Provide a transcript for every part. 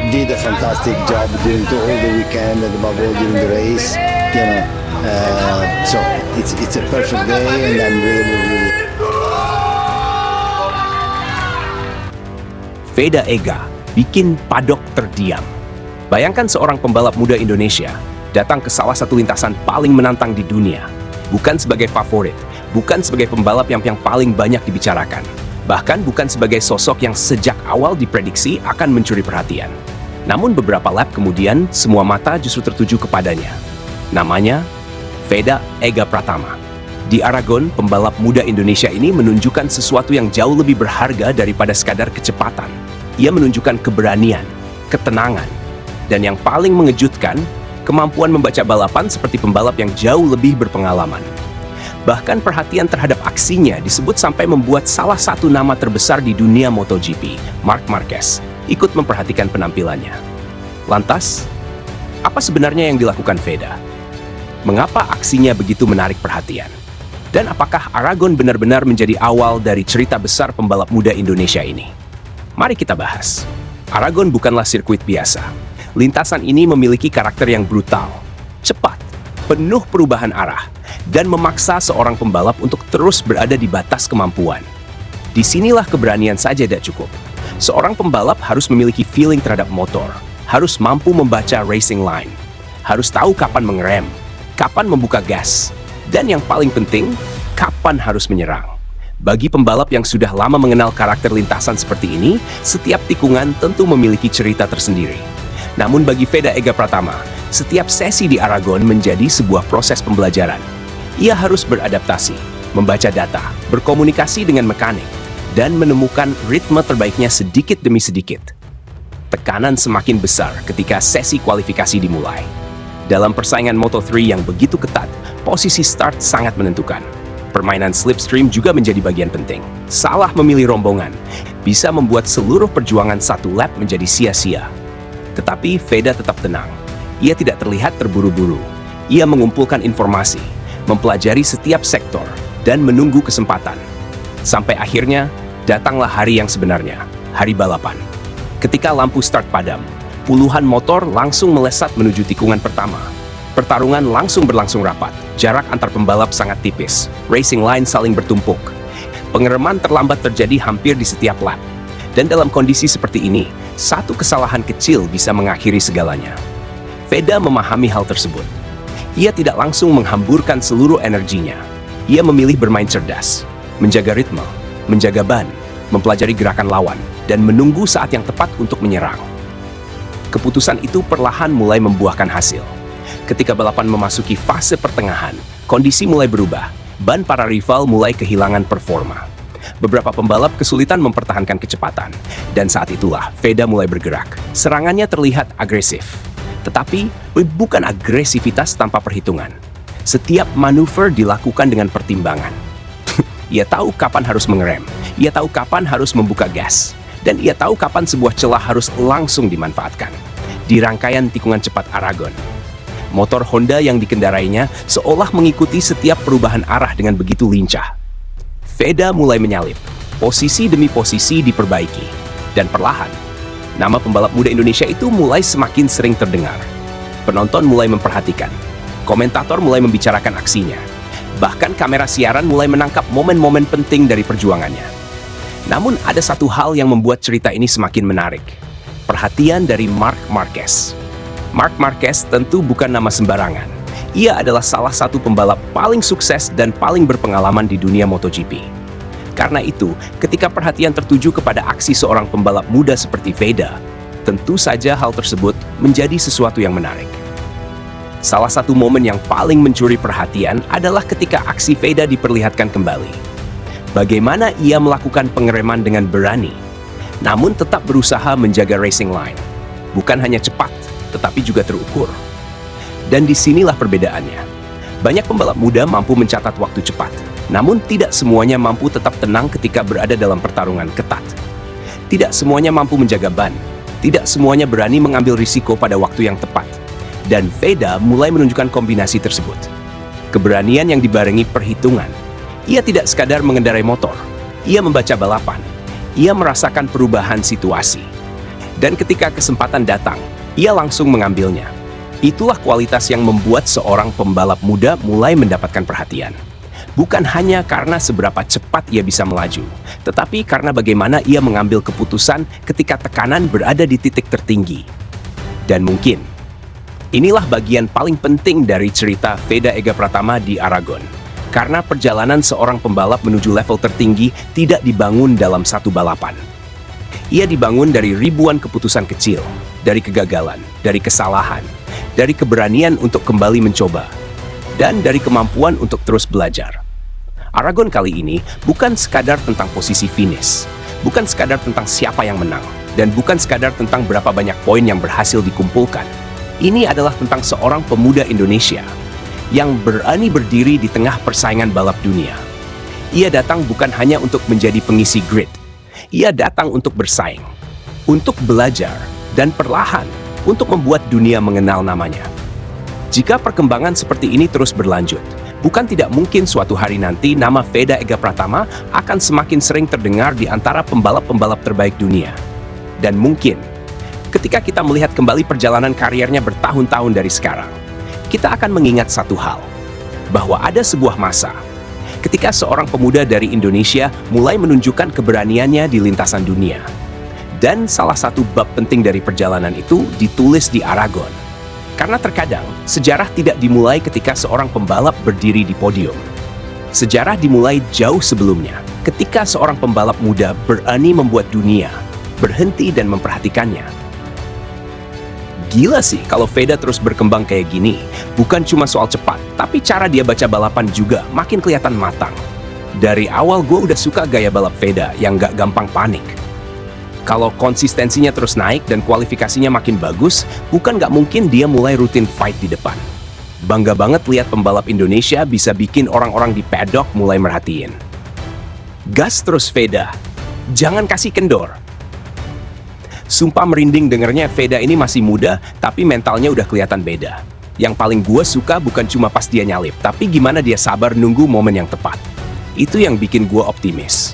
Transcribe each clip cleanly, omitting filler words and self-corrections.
did a fantastic job during all the weekend and above all during the race. So it's a perfect day, and I'm really. Veda Ega bikin paddock terdiam. Bayangkan seorang pembalap muda Indonesia datang ke salah satu lintasan paling menantang di dunia. Bukan sebagai favorit, bukan sebagai pembalap yang paling banyak dibicarakan. Bahkan bukan sebagai sosok yang sejak awal diprediksi akan mencuri perhatian. Namun beberapa lap kemudian, semua mata justru tertuju kepadanya. Namanya Veda Ega Pratama. Di Aragon, pembalap muda Indonesia ini menunjukkan sesuatu yang jauh lebih berharga daripada sekadar kecepatan. Ia menunjukkan keberanian, ketenangan, dan yang paling mengejutkan, kemampuan membaca balapan seperti pembalap yang jauh lebih berpengalaman. Bahkan perhatian terhadap aksinya disebut sampai membuat salah satu nama terbesar di dunia MotoGP, Marc Marquez, ikut memperhatikan penampilannya. Lantas, apa sebenarnya yang dilakukan Veda? Mengapa aksinya begitu menarik perhatian? Dan apakah Aragon benar-benar menjadi awal dari cerita besar pembalap muda Indonesia ini? Mari kita bahas. Aragon bukanlah sirkuit biasa. Lintasan ini memiliki karakter yang brutal, cepat, penuh perubahan arah, dan memaksa seorang pembalap untuk terus berada di batas kemampuan. Disinilah keberanian saja tidak cukup. Seorang pembalap harus memiliki feeling terhadap motor, harus mampu membaca racing line, harus tahu kapan mengerem, kapan membuka gas, dan yang paling penting, kapan harus menyerang. Bagi pembalap yang sudah lama mengenal karakter lintasan seperti ini, setiap tikungan tentu memiliki cerita tersendiri. Namun bagi Veda Ega Pratama, setiap sesi di Aragon menjadi sebuah proses pembelajaran. Ia harus beradaptasi, membaca data, berkomunikasi dengan mekanik, dan menemukan ritme terbaiknya sedikit demi sedikit. Tekanan semakin besar ketika sesi kualifikasi dimulai. Dalam persaingan Moto3 yang begitu ketat, posisi start sangat menentukan. Permainan slipstream juga menjadi bagian penting. Salah memilih rombongan bisa membuat seluruh perjuangan satu lap menjadi sia-sia. Tetapi Veda tetap tenang. Ia tidak terlihat terburu-buru. Ia mengumpulkan informasi, mempelajari setiap sektor, dan menunggu kesempatan. Sampai akhirnya, datanglah hari yang sebenarnya, hari balapan. Ketika lampu start padam, puluhan motor langsung melesat menuju tikungan pertama. Pertarungan langsung berlangsung rapat. Jarak antar pembalap sangat tipis. Racing line saling bertumpuk. Pengereman terlambat terjadi hampir di setiap lap. Dan dalam kondisi seperti ini, satu kesalahan kecil bisa mengakhiri segalanya. Veda memahami hal tersebut. Ia tidak langsung menghamburkan seluruh energinya. Ia memilih bermain cerdas, menjaga ritme, menjaga ban, mempelajari gerakan lawan, dan menunggu saat yang tepat untuk menyerang. Keputusan itu perlahan mulai membuahkan hasil. Ketika balapan memasuki fase pertengahan, kondisi mulai berubah. Ban para rival mulai kehilangan performa. Beberapa pembalap kesulitan mempertahankan kecepatan. Dan saat itulah Veda mulai bergerak. Serangannya terlihat agresif. Tetapi bukan agresivitas tanpa perhitungan. Setiap manuver dilakukan dengan pertimbangan. Ia tahu kapan harus mengerem. Ia tahu kapan harus membuka gas. Dan ia tahu kapan sebuah celah harus langsung dimanfaatkan. Di rangkaian tikungan cepat Aragon, motor Honda yang dikendarainya seolah mengikuti setiap perubahan arah dengan begitu lincah. Veda mulai menyalip, posisi demi posisi diperbaiki, dan perlahan, nama pembalap muda Indonesia itu mulai semakin sering terdengar. Penonton mulai memperhatikan, komentator mulai membicarakan aksinya, bahkan kamera siaran mulai menangkap momen-momen penting dari perjuangannya. Namun ada satu hal yang membuat cerita ini semakin menarik. Perhatian dari Marc Marquez. Marc Marquez tentu bukan nama sembarangan. Ia adalah salah satu pembalap paling sukses dan paling berpengalaman di dunia MotoGP. Karena itu, ketika perhatian tertuju kepada aksi seorang pembalap muda seperti Veda, tentu saja hal tersebut menjadi sesuatu yang menarik. Salah satu momen yang paling mencuri perhatian adalah ketika aksi Veda diperlihatkan kembali. Bagaimana ia melakukan pengereman dengan berani, namun tetap berusaha menjaga racing line. Bukan hanya cepat, tetapi juga terukur. Dan disinilah perbedaannya. Banyak pembalap muda mampu mencatat waktu cepat, namun tidak semuanya mampu tetap tenang ketika berada dalam pertarungan ketat. Tidak semuanya mampu menjaga ban, tidak semuanya berani mengambil risiko pada waktu yang tepat. Dan Veda mulai menunjukkan kombinasi tersebut. Keberanian yang dibarengi perhitungan. Ia tidak sekadar mengendarai motor, ia membaca balapan, ia merasakan perubahan situasi. Dan ketika kesempatan datang, ia langsung mengambilnya. Itulah kualitas yang membuat seorang pembalap muda mulai mendapatkan perhatian. Bukan hanya karena seberapa cepat ia bisa melaju, tetapi karena bagaimana ia mengambil keputusan ketika tekanan berada di titik tertinggi. Dan mungkin, inilah bagian paling penting dari cerita Veda Ega Pratama di Aragon. Karena perjalanan seorang pembalap menuju level tertinggi tidak dibangun dalam satu balapan. Ia dibangun dari ribuan keputusan kecil, dari kegagalan, dari kesalahan, dari keberanian untuk kembali mencoba, dan dari kemampuan untuk terus belajar. Aragon kali ini bukan sekadar tentang posisi finish, bukan sekadar tentang siapa yang menang, dan bukan sekadar tentang berapa banyak poin yang berhasil dikumpulkan. Ini adalah tentang seorang pemuda Indonesia yang berani berdiri di tengah persaingan balap dunia. Ia datang bukan hanya untuk menjadi pengisi grid, ia datang untuk bersaing, untuk belajar, dan perlahan untuk membuat dunia mengenal namanya. Jika perkembangan seperti ini terus berlanjut, bukan tidak mungkin suatu hari nanti nama Veda Ega Pratama akan semakin sering terdengar di antara pembalap-pembalap terbaik dunia. Dan mungkin, ketika kita melihat kembali perjalanan karirnya bertahun-tahun dari sekarang, kita akan mengingat satu hal, bahwa ada sebuah masa ketika seorang pemuda dari Indonesia mulai menunjukkan keberaniannya di lintasan dunia. Dan salah satu bab penting dari perjalanan itu ditulis di Aragon. Karena terkadang, sejarah tidak dimulai ketika seorang pembalap berdiri di podium. Sejarah dimulai jauh sebelumnya, ketika seorang pembalap muda berani membuat dunia berhenti dan memperhatikannya. Gila sih kalau Veda terus berkembang kayak gini. Bukan cuma soal cepat, tapi cara dia baca balapan juga makin kelihatan matang. Dari awal gue udah suka gaya balap Veda yang gak gampang panik. Kalau konsistensinya terus naik dan kualifikasinya makin bagus, bukan gak mungkin dia mulai rutin fight di depan. Bangga banget lihat pembalap Indonesia bisa bikin orang-orang di paddock mulai merhatiin. Gas terus Veda, jangan kasih kendor. Sumpah merinding dengernya Veda ini masih muda, tapi mentalnya udah kelihatan beda. Yang paling gue suka bukan cuma pas dia nyalip, tapi gimana dia sabar nunggu momen yang tepat. Itu yang bikin gue optimis.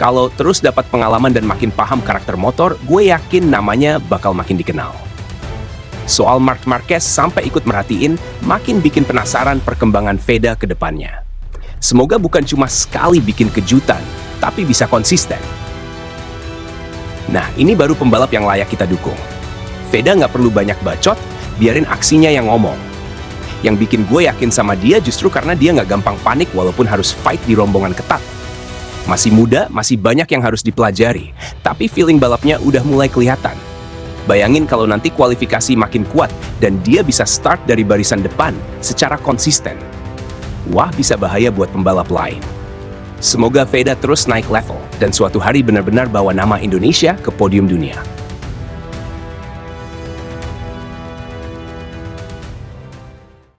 Kalau terus dapat pengalaman dan makin paham karakter motor, gue yakin namanya bakal makin dikenal. Soal Marc Marquez sampai ikut merhatiin, makin bikin penasaran perkembangan Veda ke depannya. Semoga bukan cuma sekali bikin kejutan, tapi bisa konsisten. Nah, ini baru pembalap yang layak kita dukung. Veda nggak perlu banyak bacot, biarin aksinya yang ngomong. Yang bikin gue yakin sama dia justru karena dia nggak gampang panik walaupun harus fight di rombongan ketat. Masih muda, masih banyak yang harus dipelajari, tapi feeling balapnya udah mulai kelihatan. Bayangin kalau nanti kualifikasi makin kuat dan dia bisa start dari barisan depan secara konsisten. Wah, bisa bahaya buat pembalap lain. Semoga Veda terus naik level dan suatu hari benar-benar bawa nama Indonesia ke podium dunia.